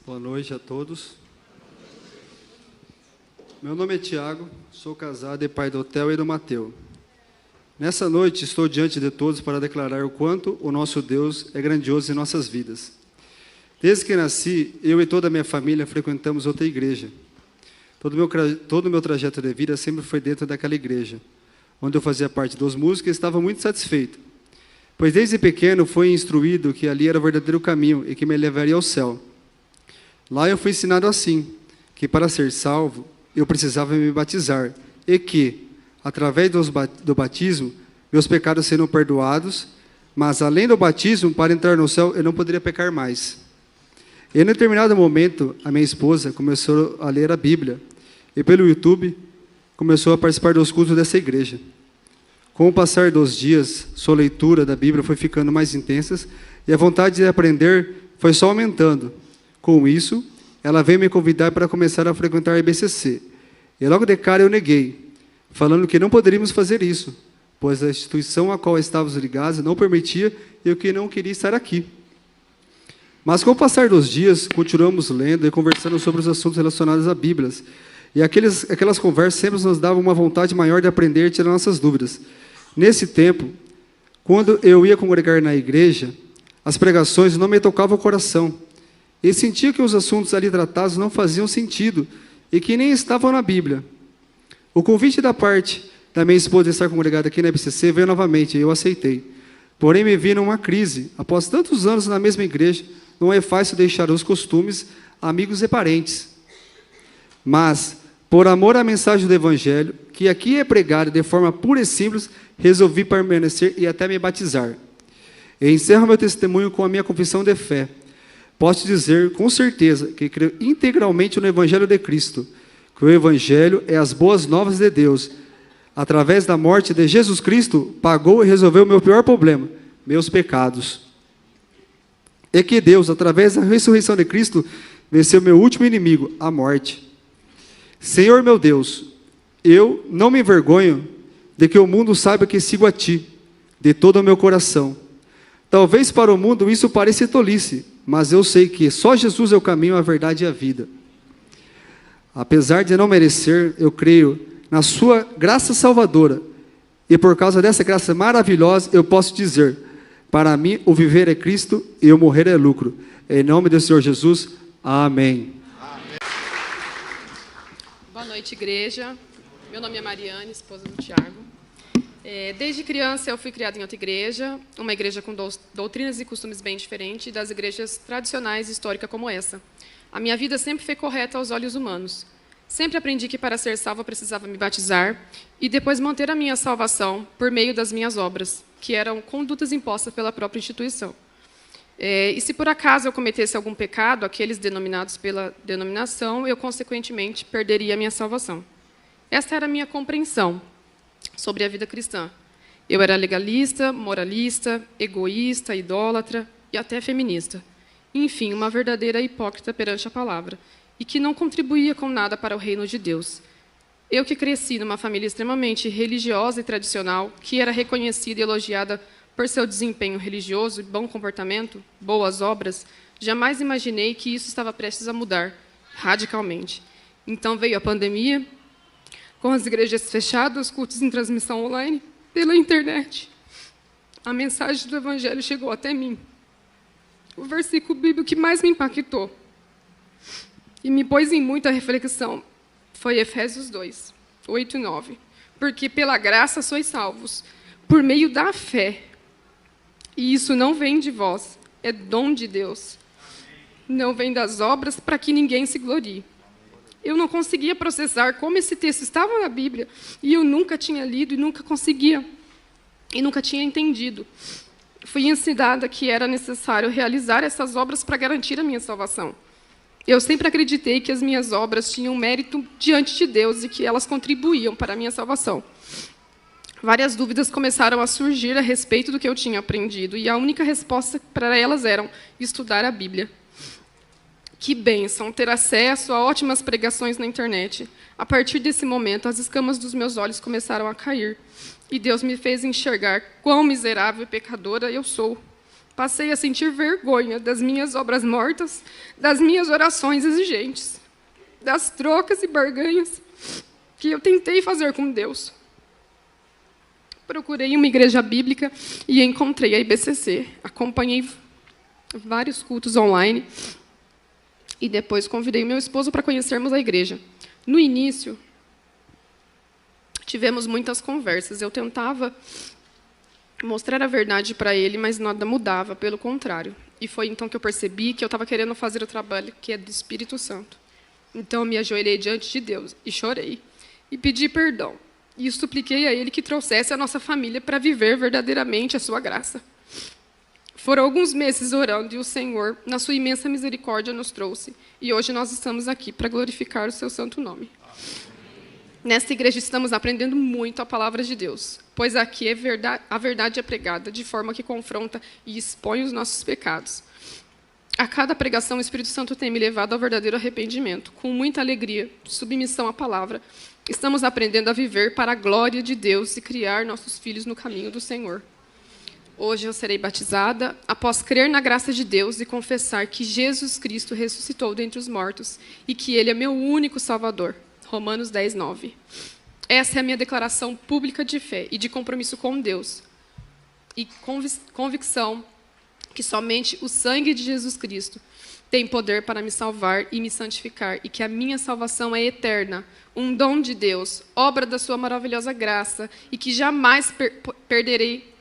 Boa noite a todos. Meu nome é Tiago, sou casado e pai do Theo e do Mateu. Nessa noite estou diante de todos para declarar o quanto o nosso Deus é grandioso em nossas vidas. Desde que nasci, eu e toda a minha família frequentamos outra igreja. Todo o meu trajeto de vida sempre foi dentro daquela igreja, onde eu fazia parte dos músicos e estava muito satisfeito, pois desde pequeno fui instruído que ali era o verdadeiro caminho e que me levaria ao céu. Lá eu fui ensinado assim, que para ser salvo, eu precisava me batizar, e que, através do batismo, meus pecados seriam perdoados, mas além do batismo, para entrar no céu, eu não poderia pecar mais. E em determinado momento, a minha esposa começou a ler a Bíblia, e pelo YouTube, começou a participar dos cultos dessa igreja. Com o passar dos dias, sua leitura da Bíblia foi ficando mais intensa, e a vontade de aprender foi só aumentando. Com isso, ela veio me convidar para começar a frequentar a IBCC. E logo de cara eu neguei, falando que não poderíamos fazer isso, pois a instituição a qual estávamos ligados não permitia e eu que não queria estar aqui. Mas com o passar dos dias, continuamos lendo e conversando sobre os assuntos relacionados à Bíblia. E aquelas conversas sempre nos davam uma vontade maior de aprender e tirar nossas dúvidas. Nesse tempo, quando eu ia congregar na igreja, as pregações não me tocavam o coração. E sentia que os assuntos ali tratados não faziam sentido e que nem estavam na Bíblia. O convite da parte da minha esposa de estar congregada aqui na IBCC veio novamente e eu aceitei. Porém, me vi numa crise. Após tantos anos na mesma igreja, não é fácil deixar os costumes, amigos e parentes. Mas, por amor à mensagem do Evangelho, que aqui é pregada de forma pura e simples, resolvi permanecer e até me batizar. E encerro meu testemunho com a minha confissão de fé. Posso dizer com certeza que creio integralmente no Evangelho de Cristo, que o Evangelho é as boas novas de Deus. Através da morte de Jesus Cristo, pagou e resolveu o meu pior problema, meus pecados. E que Deus, através da ressurreição de Cristo, venceu meu último inimigo, a morte. Senhor meu Deus, eu não me envergonho de que o mundo saiba que sigo a Ti, de todo o meu coração. Talvez para o mundo isso pareça tolice, mas eu sei que só Jesus é o caminho, a verdade e a vida. Apesar de não merecer, eu creio na sua graça salvadora. E por causa dessa graça maravilhosa, eu posso dizer, para mim o viver é Cristo e o morrer é lucro. Em nome do Senhor Jesus, amém. Boa noite, igreja. Meu nome é Mariane, esposa do Tiago. Desde criança eu fui criada em outra igreja, uma igreja com doutrinas e costumes bem diferentes das igrejas tradicionais e históricas como essa. A minha vida sempre foi correta aos olhos humanos. Sempre aprendi que para ser salva eu precisava me batizar e depois manter a minha salvação por meio das minhas obras, que eram condutas impostas pela própria instituição. E se por acaso eu cometesse algum pecado, aqueles denominados pela denominação, eu consequentemente perderia a minha salvação. Esta era a minha compreensão sobre a vida cristã. Eu era legalista, moralista, egoísta, idólatra e até feminista. Enfim, uma verdadeira hipócrita perante a palavra, e que não contribuía com nada para o reino de Deus. Eu que cresci numa família extremamente religiosa e tradicional, que era reconhecida e elogiada por seu desempenho religioso e bom comportamento, boas obras, jamais imaginei que isso estava prestes a mudar radicalmente. Então veio a pandemia, com as igrejas fechadas, cultos em transmissão online, pela internet. A mensagem do Evangelho chegou até mim. O versículo bíblico que mais me impactou e me pôs em muita reflexão foi Efésios 2, 8 e 9. Porque pela graça sois salvos, por meio da fé. E isso não vem de vós, é dom de Deus. Não vem das obras para que ninguém se glorie. Eu não conseguia processar como esse texto estava na Bíblia, e eu nunca tinha lido e nunca conseguia, e nunca tinha entendido. Fui ensinada que era necessário realizar essas obras para garantir a minha salvação. Eu sempre acreditei que as minhas obras tinham mérito diante de Deus e que elas contribuíam para a minha salvação. Várias dúvidas começaram a surgir a respeito do que eu tinha aprendido, e a única resposta para elas era estudar a Bíblia. Que bênção ter acesso a ótimas pregações na internet. A partir desse momento, as escamas dos meus olhos começaram a cair. E Deus me fez enxergar quão miserável e pecadora eu sou. Passei a sentir vergonha das minhas obras mortas, das minhas orações exigentes, das trocas e barganhas que eu tentei fazer com Deus. Procurei uma igreja bíblica e encontrei a IBCC. Acompanhei vários cultos online e depois convidei meu esposo para conhecermos a igreja. No início, tivemos muitas conversas. Eu tentava mostrar a verdade para ele, mas nada mudava, pelo contrário. E foi então que eu percebi que eu estava querendo fazer o trabalho que é do Espírito Santo. Então, eu me ajoelhei diante de Deus e chorei. E pedi perdão. E supliquei a Ele que trouxesse a nossa família para viver verdadeiramente a sua graça. Foram alguns meses orando e o Senhor, na sua imensa misericórdia, nos trouxe. E hoje nós estamos aqui para glorificar o seu santo nome. Nesta igreja estamos aprendendo muito a palavra de Deus, pois aqui a verdade é pregada de forma que confronta e expõe os nossos pecados. A cada pregação, o Espírito Santo tem me levado ao verdadeiro arrependimento. Com muita alegria, submissão à palavra, estamos aprendendo a viver para a glória de Deus e criar nossos filhos no caminho do Senhor. Hoje eu serei batizada após crer na graça de Deus e confessar que Jesus Cristo ressuscitou dentre os mortos e que Ele é meu único Salvador. Romanos 10, 9. Essa é a minha declaração pública de fé e de compromisso com Deus. E convicção que somente o sangue de Jesus Cristo tem poder para me salvar e me santificar, e que a minha salvação é eterna, um dom de Deus, obra da sua maravilhosa graça, e que jamais perderei.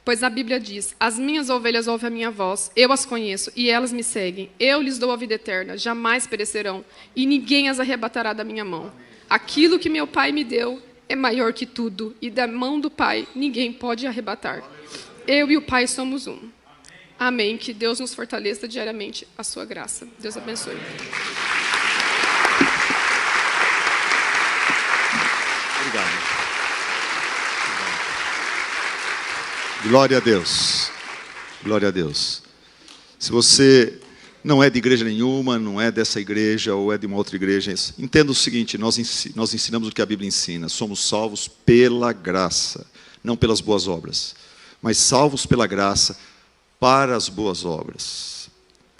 Pois a Bíblia diz, as minhas ovelhas ouvem a minha voz, eu as conheço, e elas me seguem. Eu lhes dou a vida eterna, jamais perecerão, e ninguém as arrebatará da minha mão. Aquilo que meu Pai me deu é maior que tudo, e da mão do Pai ninguém pode arrebatar. Eu e o Pai somos um. Amém. Que Deus nos fortaleça diariamente a sua graça. Deus abençoe. Obrigado. Glória a Deus. Glória a Deus. Se você não é de igreja nenhuma, não é dessa igreja ou é de uma outra igreja, entenda o seguinte, nós ensinamos o que a Bíblia ensina. Somos salvos pela graça, não pelas boas obras, mas salvos pela graça para as boas obras.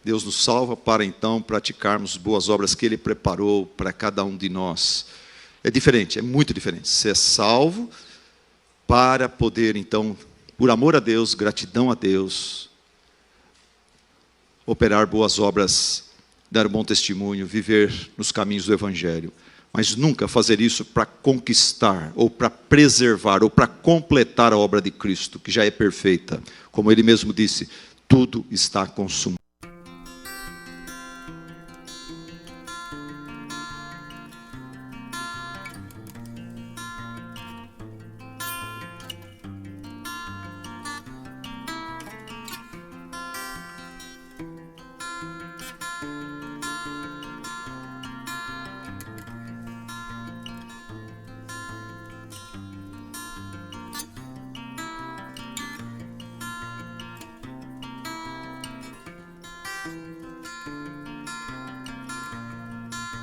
Deus nos salva para, então, praticarmos boas obras que Ele preparou para cada um de nós. É diferente, é muito diferente. Ser é salvo para poder, então, por amor a Deus, gratidão a Deus, operar boas obras, dar bom testemunho, viver nos caminhos do Evangelho. Mas nunca fazer isso para conquistar, ou para preservar, ou para completar a obra de Cristo, que já é perfeita. Como Ele mesmo disse, tudo está consumado.